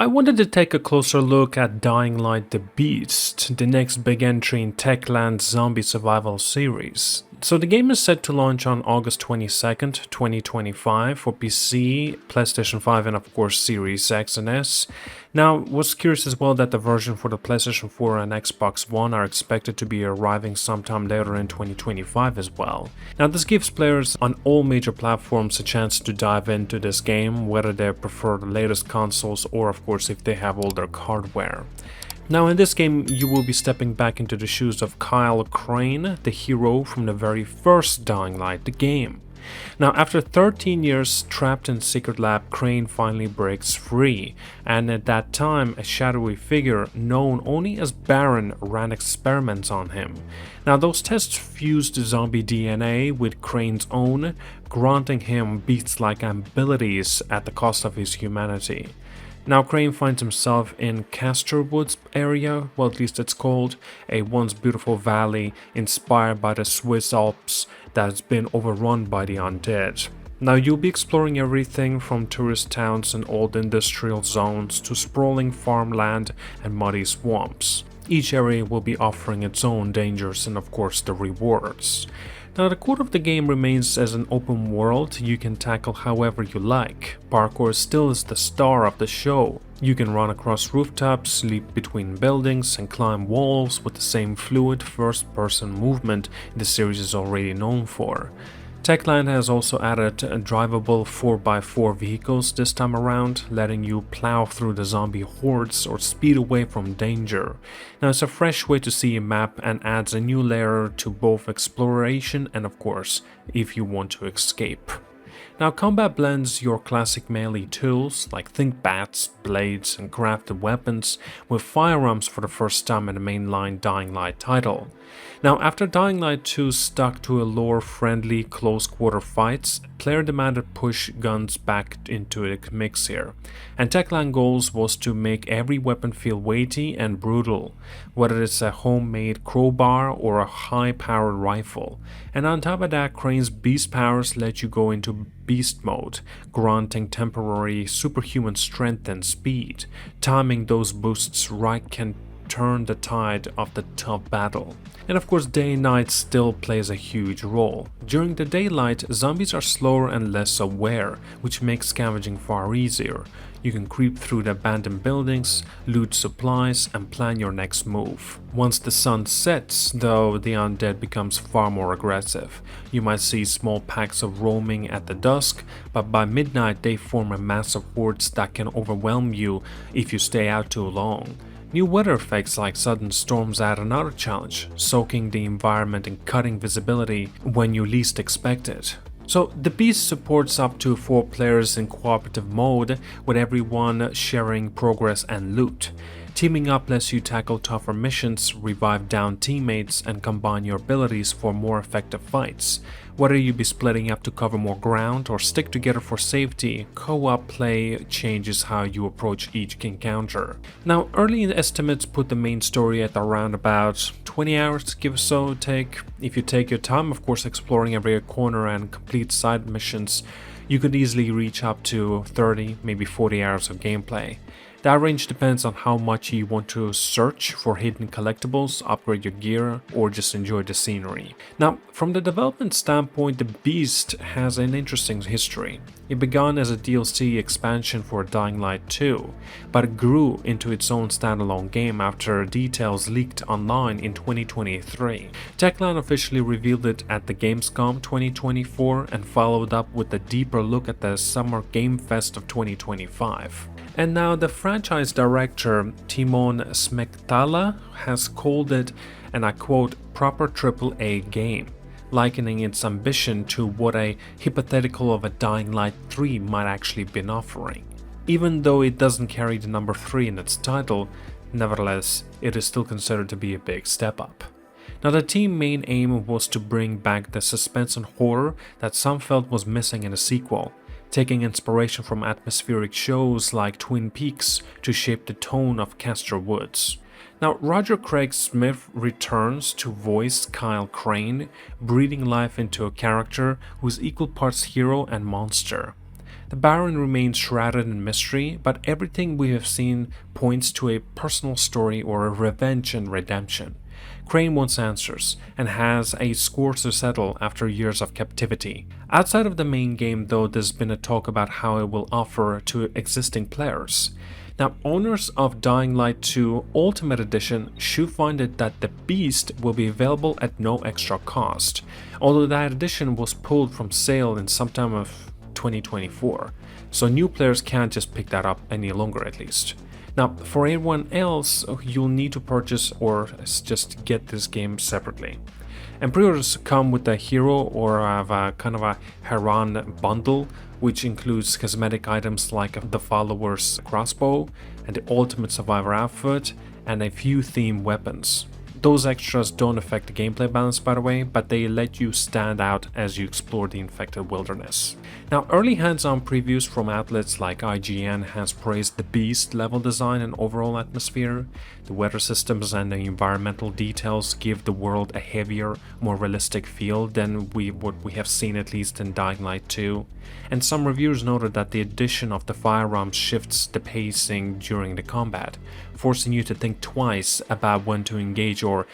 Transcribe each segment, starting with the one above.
I wanted to take a closer look at Dying Light the Beast, the next big entry in Techland's zombie survival series. So the game is set to launch on August 22nd, 2025 for PC, PlayStation 5 and of course Series X and S. Now, was curious as well that the version for the PlayStation 4 and Xbox One are expected to be arriving sometime later in 2025 as well. Now, this gives players on all major platforms a chance to dive into this game, whether they prefer the latest consoles or of course if they have older hardware. Now in this game you will be stepping back into the shoes of Kyle Crane, the hero from the very first Dying Light, the game. Now after 13 years trapped in secret lab, Crane finally breaks free, and at that time a shadowy figure known only as Baron ran experiments on him. Now those tests fused zombie DNA with Crane's own, granting him beast-like abilities at the cost of his humanity. Now Crane finds himself in Castor Woods area, well at least it's called, a once beautiful valley inspired by the Swiss Alps that has been overrun by the undead. Now you'll be exploring everything from tourist towns and old industrial zones to sprawling farmland and muddy swamps. Each area will be offering its own dangers and of course the rewards. Now the core of the game remains as an open world you can tackle however you like. Parkour still is the star of the show. You can run across rooftops, leap between buildings and climb walls with the same fluid first-person movement the series is already known for. Techland has also added drivable 4x4 vehicles this time around, letting you plow through the zombie hordes or speed away from danger. Now it's a fresh way to see a map and adds a new layer to both exploration and of course, if you want to escape. Now combat blends your classic melee tools like thinkbats, blades and crafted weapons with firearms for the first time in the mainline Dying Light title. Now after Dying Light 2 stuck to a lore-friendly close-quarter fights, player demanded push guns back into the mix here, and Techland goals was to make every weapon feel weighty and brutal, whether it's a homemade crowbar or a high-powered rifle. And on top of that, Crane's beast powers let you go into beast mode, granting temporary superhuman strength and speed. Timing those boosts right can turn the tide of the tough battle. And of course day and night still plays a huge role. During the daylight, zombies are slower and less aware, which makes scavenging far easier. You can creep through the abandoned buildings, loot supplies and plan your next move. Once the sun sets, though, the undead becomes far more aggressive. You might see small packs of roaming at the dusk, but by midnight they form a massive hordes that can overwhelm you if you stay out too long. New weather effects like sudden storms add another challenge, soaking the environment and cutting visibility when you least expect it. So the Beast supports up to 4 players in cooperative mode, with everyone sharing progress and loot. Teaming up lets you tackle tougher missions, revive downed teammates, and combine your abilities for more effective fights. Whether you be splitting up to cover more ground or stick together for safety, co-op play changes how you approach each encounter. Now, early estimates put the main story at around about 20 hours, give or so take. If you take your time, of course, exploring every corner and complete side missions, you could easily reach up to 30, maybe 40 hours of gameplay. That range depends on how much you want to search for hidden collectibles, upgrade your gear, or just enjoy the scenery. Now, from the development standpoint, the Beast has an interesting history. It began as a DLC expansion for Dying Light 2, but it grew into its own standalone game after details leaked online in 2023. Techland officially revealed it at the Gamescom 2024 and followed up with a deeper look at the Summer Game Fest of 2025. And now the franchise director Timon Smektala has called it, and I quote, proper AAA game, likening its ambition to what a hypothetical of a Dying Light 3 might actually been offering. Even though it doesn't carry the number 3 in its title, nevertheless, it is still considered to be a big step up. Now the team's main aim was to bring back the suspense and horror that some felt was missing in the sequel, taking inspiration from atmospheric shows like Twin Peaks to shape the tone of Castor Woods. Now, Roger Craig Smith returns to voice Kyle Crane, breathing life into a character who is equal parts hero and monster. The Baron remains shrouded in mystery, but everything we have seen points to a personal story or a revenge and redemption. Crane wants answers, and has a score to settle after years of captivity. Outside of the main game though, there's been a talk about how it will offer to existing players. Now, owners of Dying Light 2 Ultimate Edition should find it that the Beast will be available at no extra cost, although that edition was pulled from sale in sometime of 2024, so new players can't just pick that up any longer at least. Now, for everyone else, you'll need to purchase or just get this game separately. And pre-orders come with a hero or a kind of a Haran bundle, which includes cosmetic items like the follower's crossbow and the ultimate survivor outfit and a few theme weapons. Those extras don't affect the gameplay balance, by the way, but they let you stand out as you explore the infected wilderness. Now, early hands-on previews from outlets like IGN has praised the Beast level design and overall atmosphere. The weather systems and the environmental details give the world a heavier, more realistic feel than what we have seen at least in Dying Light 2. And some reviewers noted that the addition of the firearms shifts the pacing during the combat, forcing you to think twice about when to engage or,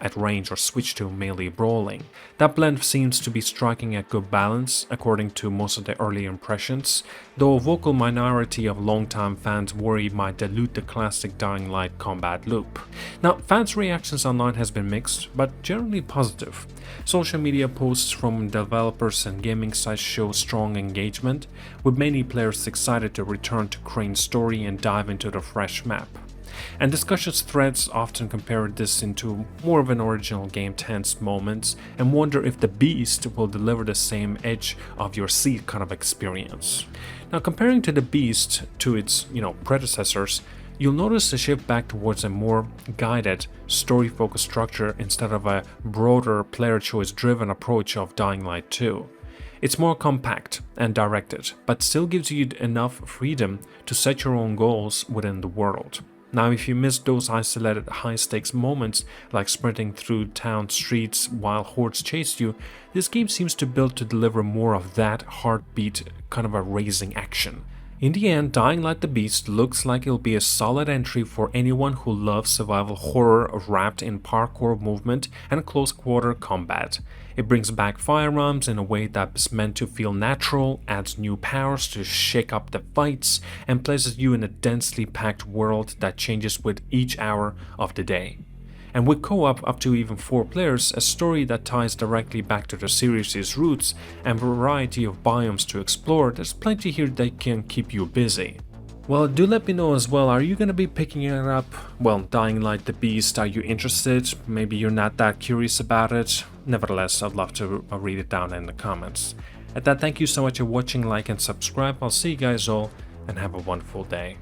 at range or switch to melee brawling. That blend seems to be striking a good balance, according to most of the early impressions, though a vocal minority of longtime fans worry might dilute the classic Dying Light combat loop. Now, fans' reactions online has been mixed, but generally positive. Social media posts from developers and gaming sites show strong engagement, with many players excited to return to Crane's story and dive into the fresh map. And discussions threads often compare this into more of an original game tense moments and wonder if the Beast will deliver the same edge of your seat kind of experience. Now, comparing to the Beast to its, predecessors, you'll notice a shift back towards a more guided, story-focused structure instead of a broader player choice-driven approach of Dying Light 2. It's more compact and directed, but still gives you enough freedom to set your own goals within the world. Now, if you miss those isolated high-stakes moments like sprinting through town streets while hordes chase you, this game seems to build to deliver more of that heartbeat kind of a raising action. In the end, Dying Light the Beast looks like it'll be a solid entry for anyone who loves survival horror wrapped in parkour movement and close-quarter combat. It brings back firearms in a way that is meant to feel natural, adds new powers to shake up the fights, and places you in a densely packed world that changes with each hour of the day. And with co-op up to even 4 players, a story that ties directly back to the series' roots and variety of biomes to explore, there's plenty here that can keep you busy. Well, do let me know as well, are you going to be picking it up? Well, Dying Light the Beast, are you interested? Maybe you're not that curious about it. Nevertheless, I'd love to read it down in the comments. At that, thank you so much for watching, like and subscribe. I'll see you guys all and have a wonderful day.